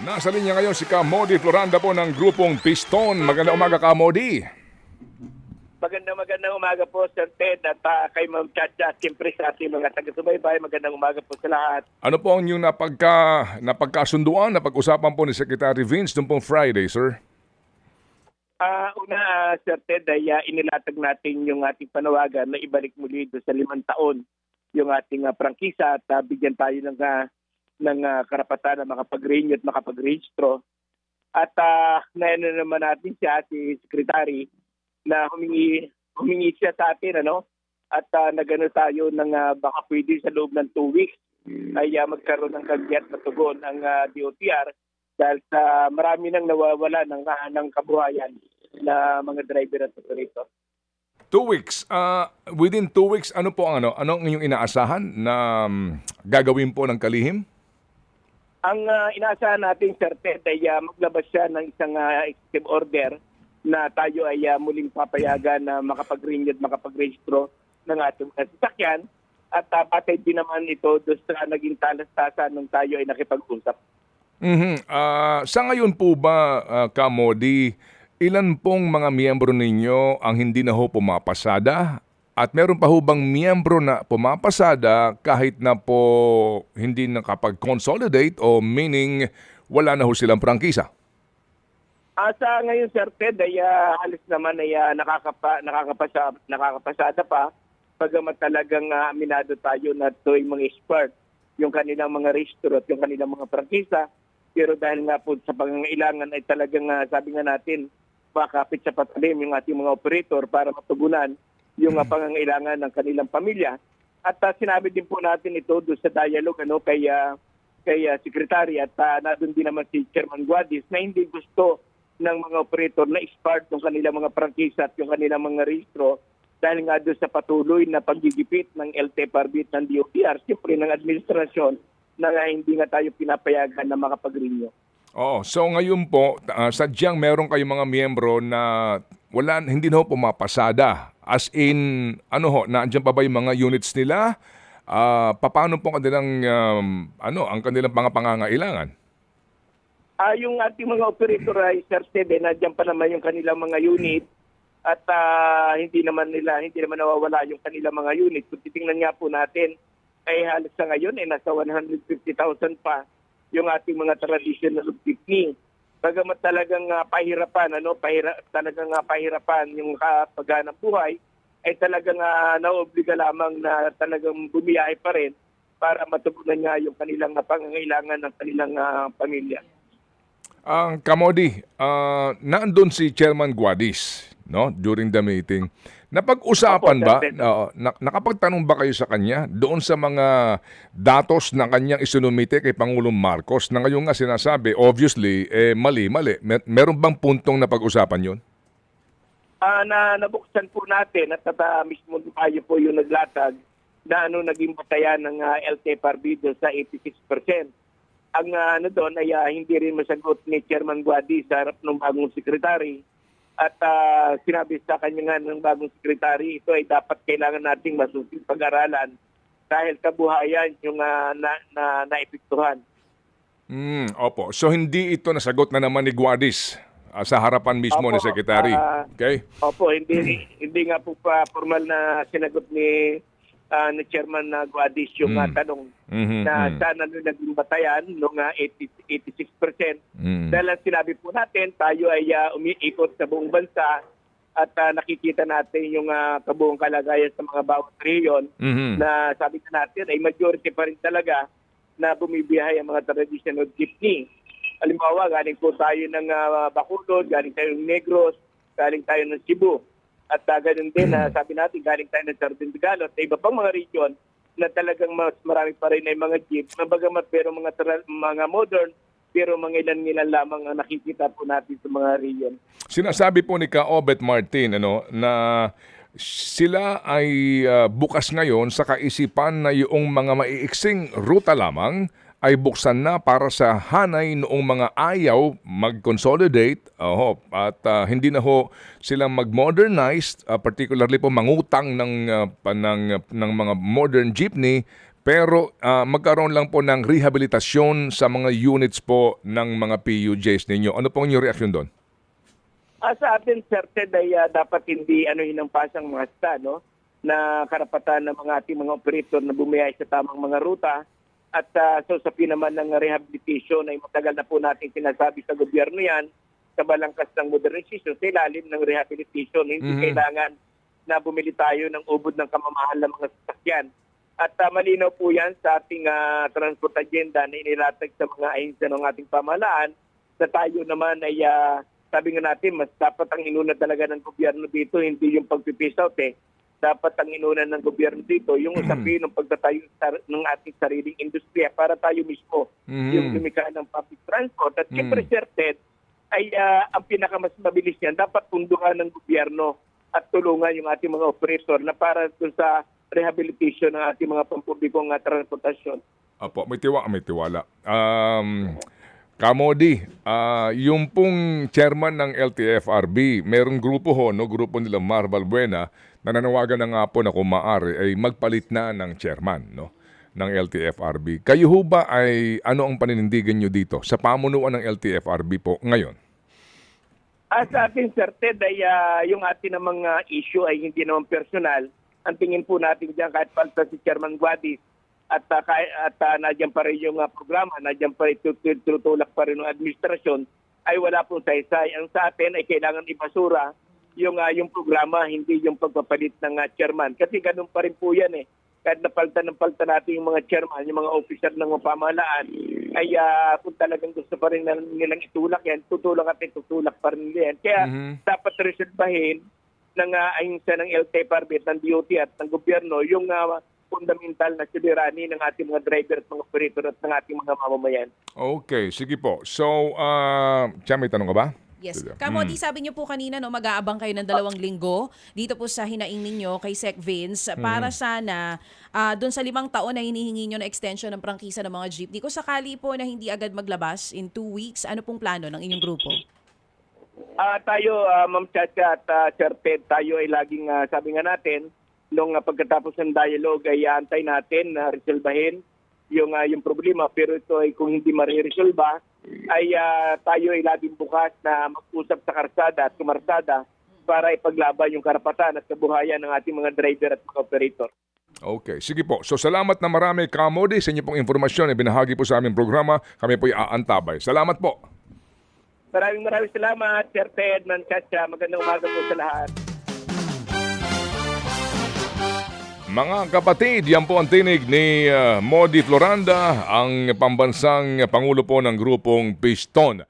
Nasa linya ngayon si Kamodi Floranda po ng grupong Piston. Magandang umaga, Kamodi. Magandang umaga po, Sir Ted, at kay Ma'am Chacha, siyempre sa ating mga taga-subaybay. Magandang umaga po sa lahat. Ano po ang inyong napagkasunduan, napag-usapan po ni Secretary Vince noong pong Friday, sir? Sir Ted, ay inilatag natin yung ating panawagan na ibalik muli doon sa 5 taon yung ating prangkisa at bigyan tayo ng karapatan na makapag-renew at makapag-rehistro. At naano naman natin siya, si Secretary, na humingi siya sa atin, at nagano tayo ng baka pwede sa loob ng 2 weeks ay magkaroon ng kagyat na tugon ang DOTR dahil sa marami nang nawawala ng kabuhayan na mga driver at operator. 2 weeks. Within 2 weeks, ano po ang anong inyong inaasahan na gagawin po ng kalihim? Ang inaasahan natin, Sir Ted, ay maglabas siya ng isang executive order na tayo ay muling papayagan na makapag-renew at makapag-rehistro ng ating sasakyan. At patay din naman ito doon sa naging talastasan nung tayo ay nakipag-usap. Sa ngayon po ba, Kamodi, ilan pong mga miyembro ninyo ang hindi na ho pumapasada? At meron pa ho bang miyembro na pumapasada kahit na po hindi nakapag-consolidate o meaning wala na ho silang prangkisa? Sa ngayon, Sir Ted, ay halos naman ay nakakapasada pa. Pagamat talagang aminado tayo na ito ay mga expert, yung kanilang mga rehistro at yung kanilang mga prangkisa. Pero dahil nga po sa pangangailangan ay talagang sabi nga natin, makapit sa patalim yung ating mga operator para matugunan yung pangangailangan ng kanilang pamilya. At sinabi din po natin ito doon sa dialogue kay Secretary at nandun din naman si Chairman Guadis na hindi gusto ng mga operator na expired ng kanilang mga prangkisa at yung kanilang mga rehistro dahil nga doon sa patuloy na paggigipit ng LTFRB at ng DOTR, siyempre ng administrasyon na hindi nga tayo pinapayagan na makapag-renew. Oo, so ngayon po, sadyang meron kayong mga miyembro na hindi na ho pumapasada. As in, nandiyan pa ba yung mga units nila? Paano po kanilang, ang kanilang pangangailangan? Yung ating mga operator ay Sir Ted, nandiyan pa naman yung kanilang mga unit at hindi naman nawawala yung kanilang mga unit. Kung titingnan nga po natin, ay halos sa ngayon ay nasa 150,000 pa yung ating mga traditional jeepney. Bagamat talagang pahirapan yung paghanap buhay, ay talagang naobliga lamang na talagang bumiyahe pa rin para matugunan nga yung kanilang pangangailangan ng kanilang pamilya. Ang Kamodi, naandun si Chairman Guadis, no, during the meeting. Napag-usapan ba, nakapagtanong ba kayo sa kanya doon sa mga datos na kanyang isinumite kay Pangulong Marcos na ngayon nga sinasabi, obviously, mali. Meron bang puntong napag-usapan yun? Nabuksan po natin at mismo tayo po yung naglatag na naging batayan ng LTFRB doon sa 86%. Ang doon ay hindi rin masagot ni Chairman Guadi sa harap ng bagong sekretary. At sinabi sa kanya nga ng bagong sekretary, ito ay dapat kailangan nating masusing pag-aralan dahil kabuhayan yung naepektuhan. Opo. So hindi ito nasagot na naman ni Guadis sa harapan mismo ni Secretary. Okay? Opo, hindi nga po pa formal na sinagot ni Chairman Guadis yung tanong na sana naging batayan noong 86%. Dahil ang sinabi po natin, tayo ay umiikot sa buong bansa at nakikita natin yung kabuong kalagayan sa mga bawat rehiyon na sabi natin ay majority pa rin talaga na bumibiyahe ang mga traditional jeepney. Halimbawa, galing po tayo ng Bacolod, galing tayo ng Negros, galing tayo ng Cebu. At ganun din, sabi natin, galing tayo ng Sardinegalo at iba pang mga region na talagang mas marami pa rin ay mga jeep. Bagamat pero mga modern, pero mga ilan lamang ang nakikita po natin sa mga region. Sinasabi po ni Ka-Obet Martin na sila ay bukas ngayon sa kaisipan na yung mga maiiksing ruta lamang ay buksan na para sa hanay noong mga ayaw mag-consolidate at hindi na ho silang mag-modernize, particularly po mangutang ng mga modern jeepney pero magkaroon lang po ng rehabilitasyon sa mga units po ng mga PUJs ninyo. Ano po ang inyong reaksyon doon? Sa atin, Sir Ted, ay dapat hindi hinampasang mga no? Na karapatan ng mga ating mga operator na bumiyay sa tamang mga ruta. At sa usapin naman ng rehabilitation ay matagal na po natin sinasabi sa gobyerno yan, sa balangkas ng modernization, sa ilalim ng rehabilitation. Hindi kailangan na bumili tayo ng ubod ng kamamahal ng mga sasakyan. At malinaw po yan sa ating transport agenda na inilatag sa mga ahensya ng ating pamahalaan na tayo naman ay sabi nga natin, mas dapat ang inuna talaga ng gobyerno dito, hindi yung pag-piece out Dapat ang inuna ng gobyerno dito, yung usapin ng pagtatayo ng ating sariling industriya para tayo mismo yung lumikha ng public transport. At siyempre, Sir Ted, ay ang pinakamas mabilis niyan, dapat punduhan ng gobyerno at tulungan yung ating mga operator na para dun sa rehabilitation ng ating mga pampublikong transportasyon. Apo, may tiwala. Kamodi, yung pong chairman ng LTFRB, merong grupo grupo nila Mar Balbuena, na nanawagan na nga po na kung maaari ay magpalit na ng chairman ng LTFRB. Kayo ho ba ay ano ang paninindigan nyo dito sa pamunuan ng LTFRB po ngayon? Sa atin, Sir Ted, ay yung ating mga issue ay hindi naman personal. Ang tingin po natin dyan kahit palta si Chairman Guadis at nadyan pa rin yung programa, nadyan pa rin tutulak pa rin ng administrasyon, ay wala pong saysay. Ang sa atin ay kailangan ibasura yung programa, hindi yung pagpapalit ng chairman. Kasi ganun pa rin po yan Kahit napalta natin yung mga chairman, yung mga officer ng mga pamahalaan, ay kung talagang gusto pa rin nilang itulak yan, tutulak pa rin nila yan. Kaya dapat resolbahin ng ahensya ng LTFRB, ng DOT at ng gobyerno yung fundamental na suliranin ng ating mga driver at mga operator at ng ating mga mamamayan. Okay, sige po. So, Cham, may tanong ka ba? Yes. Kamodi, sabi niyo po kanina, mag-aabang kayo ng 2 linggo dito po sa hinaing ninyo kay Sec Vince para sana doon sa 5 taon na hinihingi niyo na extension ng prangkisa ng mga jeepney. Kung sakali po na hindi agad maglabas in 2 weeks, ano pong plano ng inyong grupo? Tayo, Ma'am Chacha at Sir Ted, tayo ay laging, sabi nga natin, nung pagkatapos ng dialogue ay antay natin na resolbahin yung problema. Pero ito ay kung hindi mariresolba, ay tayo ay laging bukas na mag-usap sa karsada at kumarsada para ipaglaban yung karapatan at kabuhayan ng ating mga driver at mga operator. Okay, sige po. So salamat na marami, Kamodi, sa inyo pong informasyon na binahagi po sa aming programa. Kami po ay aantabay. Salamat po. Maraming salamat, Sir Ted, Ma'am Chacha. Magandang umaga po sa lahat. Mga kapatid, yan po ang tinig ni Modi Floranda, ang pambansang pangulo po ng grupong Piston.